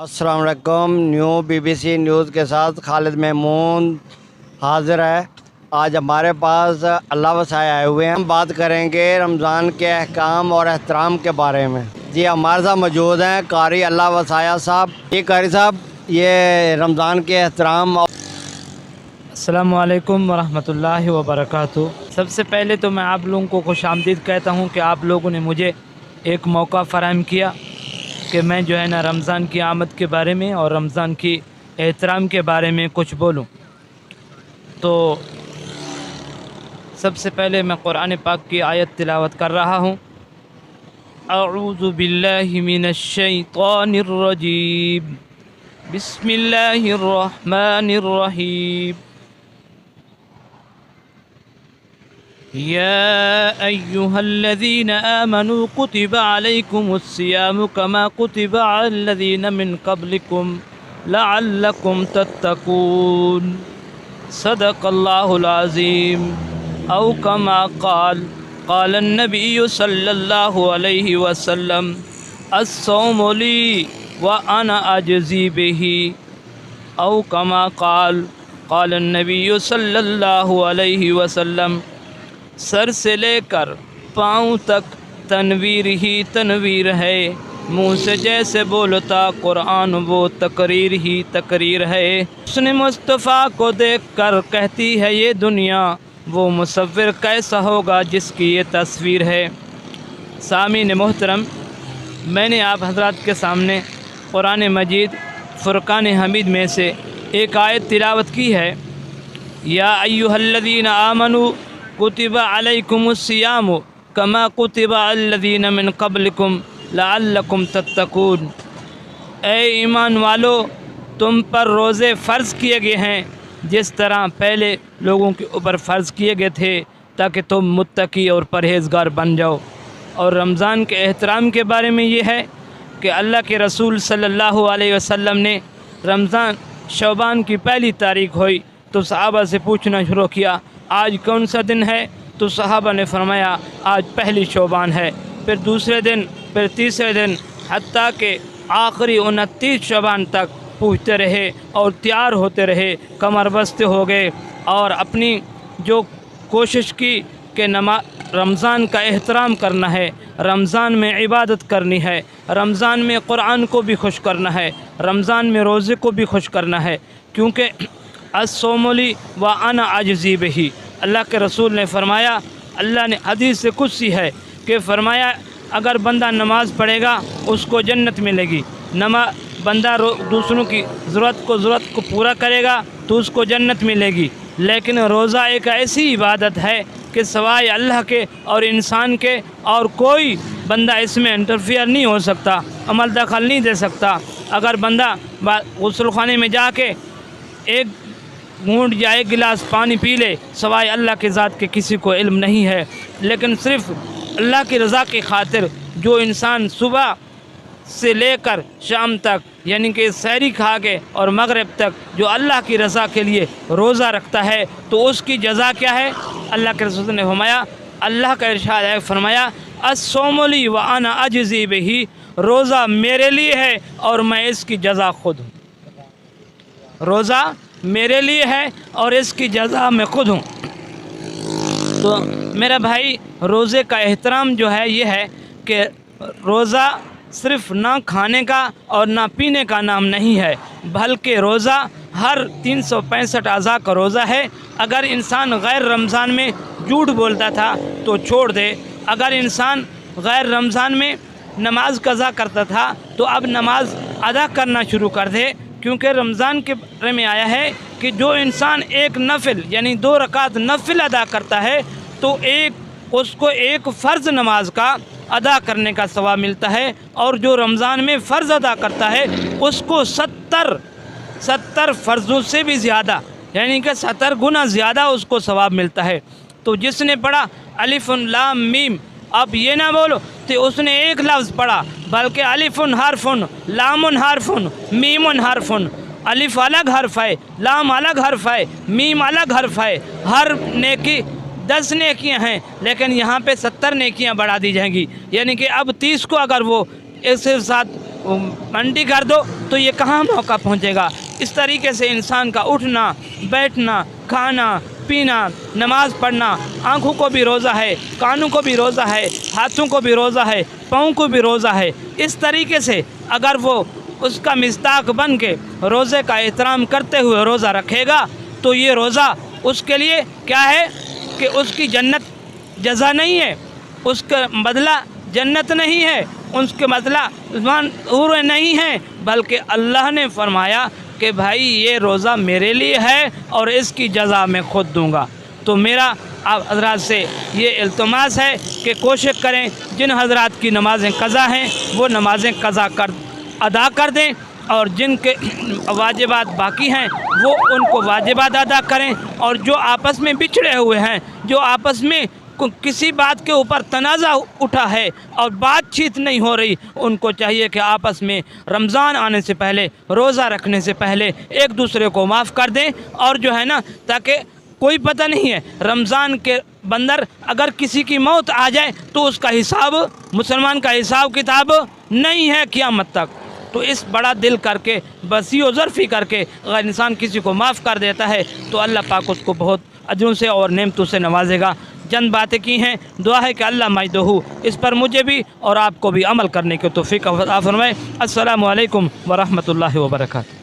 अस्सलाम वालेकुम। New BBC news के साथ खालिद महमूद हाज़िर है। आज हमारे पास अल्लाह वसाए आए हुए हैं। हम बात करेंगे रमज़ान के अहकाम और एहतराम के बारे में। जी हमारे साथ मौजूद हैं कारी अल्लाह वसाया साहब। ये कारी साहब, ये रमज़ान के एहतराम और अस्सलामु अलैकुम वरहमतुल्लाहि वबरकातुहू। सबसे पहले तो मैं आप लोगों को खुशामदीद कहता हूँ कि आप लोगों ने मुझे एक मौका फ़राहम किया कि मैं जो है ना रमज़ान की आमद के बारे में और रमज़ान की एहतराम के बारे में कुछ बोलूँ। तो सबसे पहले मैं कुरान पाक की आयत तिलावत कर रहा हूँ। अऊज़ु बिल्लाहि मिनश शैतानिर रजीम, बिस्मिल्लाहिर रहमानिर रहीम। या अय्युहल्लज़ीना आमनू कुतिबा अलैकुमुस्सियामु कमा कुतिबा अलल्लज़ीना मिन क़ब्लिकुम लअल्लकुम तत्तकून। सदक़ल्लाहुल अज़ीम। औ कमा क़ाल नबी सल्लल्लाहु अलैहि वसल्लम अस्सौमु ली व अना अजज़ी बिही। औ कमा क़ाल नबी सल्लल्लाहु अलैहि वसल्लम सर से लेकर पाँव तक तनवीर ही तनवीर है, मुँह से जैसे बोलता कुरान वो तकरीर ही तकरीर है। उसने मुस्तफ़ा को देखकर कहती है ये दुनिया, वो मुसव्विर कैसा होगा जिसकी ये तस्वीर है। सामीन मोहतरम, मैंने आप हज़रात के सामने कुरान मजीद फ़ुरक़ान हमीद में से एक आयत तिलावत की है। या अय्युहल्लज़ीना आमनू कुतिबा अलैकुमुस्सियामु कमा कुतिबा अलल्लज़ीना मिन क़ब्लिकुम लअल्लकुम तत्तकून। ए ईमान वालो, तुम पर रोज़े फ़र्ज़ किए गए हैं जिस तरह पहले लोगों के ऊपर फ़र्ज़ किए गए थे, ताकि तुम मुत्तकी और परहेज़गार बन जाओ। और रमज़ान के एहतराम के बारे में ये है कि अल्लाह के रसूल सल्लल्लाहु अलैहि वसल्लम ने रमज़ान शौबान की पहली तारीख़ हुई तो सहाबा से पूछना शुरू किया, आज कौन सा दिन है? तो सहाबा ने फरमाया आज पहली शौबान है। फिर दूसरे दिन, फिर तीसरे दिन, हत्ता के आखिरी 29 शौबान तक पूछते रहे और तैयार होते रहे, कमर बस्ते हो गए और अपनी जो कोशिश की कि रमज़ान का एहतराम करना है, रमज़ान में इबादत करनी है, रमज़ान में कुरान को भी खुश करना है, रमज़ान में रोज़े को भी खुश करना है। क्योंकि अस्सौमु ली व अना अजज़ी बिही, अल्लाह के रसूल ने फरमाया, अल्लाह ने हदीस से कुदसी है कि फरमाया अगर बंदा नमाज़ पढ़ेगा उसको जन्नत मिलेगी, बंदा दूसरों की ज़रूरत को पूरा करेगा तो उसको जन्नत मिलेगी। लेकिन रोज़ा एक ऐसी इबादत है कि सवाए अल्लाह के और इंसान के और कोई बंदा इसमें इंटरफियर नहीं हो सकता, अमल दखल नहीं दे सकता। अगर बंदा गुस्ल खाने में जाके एक घूंट या एक गिलास पानी पी ले, सवाए अल्लाह के ज़ात के किसी को इल्म नहीं है। लेकिन सिर्फ़ अल्लाह की रज़ा की खातिर जो इंसान सुबह से लेकर शाम तक यानी कि सहरी खा के और मगरिब तक जो अल्लाह की रज़ा के लिए रोज़ा रखता है तो उसकी जज़ा क्या है? अल्लाह के रसूल ने फरमाया, अल्लाह का इरशाद है, फरमाया अस्सौमु ली व अना अजज़ी बिही, रोज़ा मेरे लिए है और मैं इसकी जज़ा खुद हूँ। रोज़ा मेरे लिए है और इसकी जज़ा मैं खुद हूँ। तो मेरा भाई, रोज़े का एहतराम जो है ये है कि रोज़ा सिर्फ़ ना खाने का और ना पीने का नाम नहीं है, बल्कि रोज़ा हर 365 अज़ा का रोज़ा है। अगर इंसान गैर रमज़ान में झूठ बोलता था तो छोड़ दे, अगर इंसान गैर रमज़ान में नमाज कज़ा करता था तो अब नमाज अदा करना शुरू कर दे। क्योंकि रमज़ान के बारे में आया है कि जो इंसान एक नफिल यानी 2 रकात नफिल अदा करता है तो उसको एक फ़र्ज़ नमाज का अदा करने का सवाब मिलता है, और जो रमज़ान में फ़र्ज़ अदा करता है उसको 70 फ़र्ज़ों से भी ज़्यादा यानी कि 70 गुना ज़्यादा उसको सवाब मिलता है। तो जिसने पढ़ा अलिफ़ुन लाम मीम, अब ये ना बोलो तो उसने एक लफ्ज़ पढ़ा, बल्कि अलिफ़ुन हरफ़ुन, लामुन हरफ़ुन, मीमुन हरफ़ुन। अलिफ़ अलग हर्फ है, लाम अलग हर्फ है, मीम अलग हर्फ है। हर नेकी 10 नेकियां हैं, लेकिन यहाँ पे 70 नेकियां बढ़ा दी जाएंगी। यानी कि अब 30 को अगर वो इसके साथ मंडी कर दो تو یہ کہاں موقع پہنچے گا؟ اس طریقے سے انسان کا اٹھنا بیٹھنا کھانا پینا نماز پڑھنا، آنکھوں کو بھی روزہ ہے، کانوں کو بھی روزہ ہے، ہاتھوں کو بھی روزہ ہے، پاؤں کو بھی روزہ ہے۔ اس طریقے سے اگر وہ اس کا مصداق بن کے روزے کا احترام کرتے ہوئے روزہ رکھے گا تو یہ روزہ اس کے لیے کیا ہے کہ اس کی جنت جزا نہیں ہے، اس کا بدلہ جنت نہیں ہے، اس کے بدلہ حور نہیں ہے، بلکہ اللہ نے فرمایا کہ بھائی یہ روزہ میرے لیے ہے اور اس کی جزا میں خود دوں گا۔ تو میرا آپ حضرات سے یہ التماس ہے کہ کوشش کریں جن حضرات کی نمازیں قضا ہیں وہ نمازیں قضا ادا کر دیں، اور جن کے واجبات باقی ہیں وہ ان کو واجبات ادا کریں، اور جو آپس میں بچھڑے ہوئے ہیں، جو آپس میں کسی بات کے اوپر تنازع اٹھا ہے اور بات چیت نہیں ہو رہی، ان کو چاہیے کہ آپس میں رمضان آنے سے پہلے روزہ رکھنے سے پہلے ایک دوسرے کو معاف کر دیں، اور جو ہے نا تاکہ کوئی پتہ نہیں ہے رمضان کے بندر اگر کسی کی موت آ جائے تو اس کا حساب مسلمان کا حساب کتاب نہیں ہے قیامت تک۔ تو اس بڑا دل کر کے وسیع و ظرفی کر کے اگر انسان کسی کو معاف کر دیتا ہے تو اللہ پاک اس کو بہت اجروں سے اور نعمتوں سے نوازے گا۔ چند باتیں کی ہیں، دعا ہے کہ اللہ مجدہ اس پر مجھے بھی اور آپ کو بھی عمل کرنے کی توفیق عطا فرمائے۔ السلام علیکم ورحمۃ اللہ وبرکاتہ۔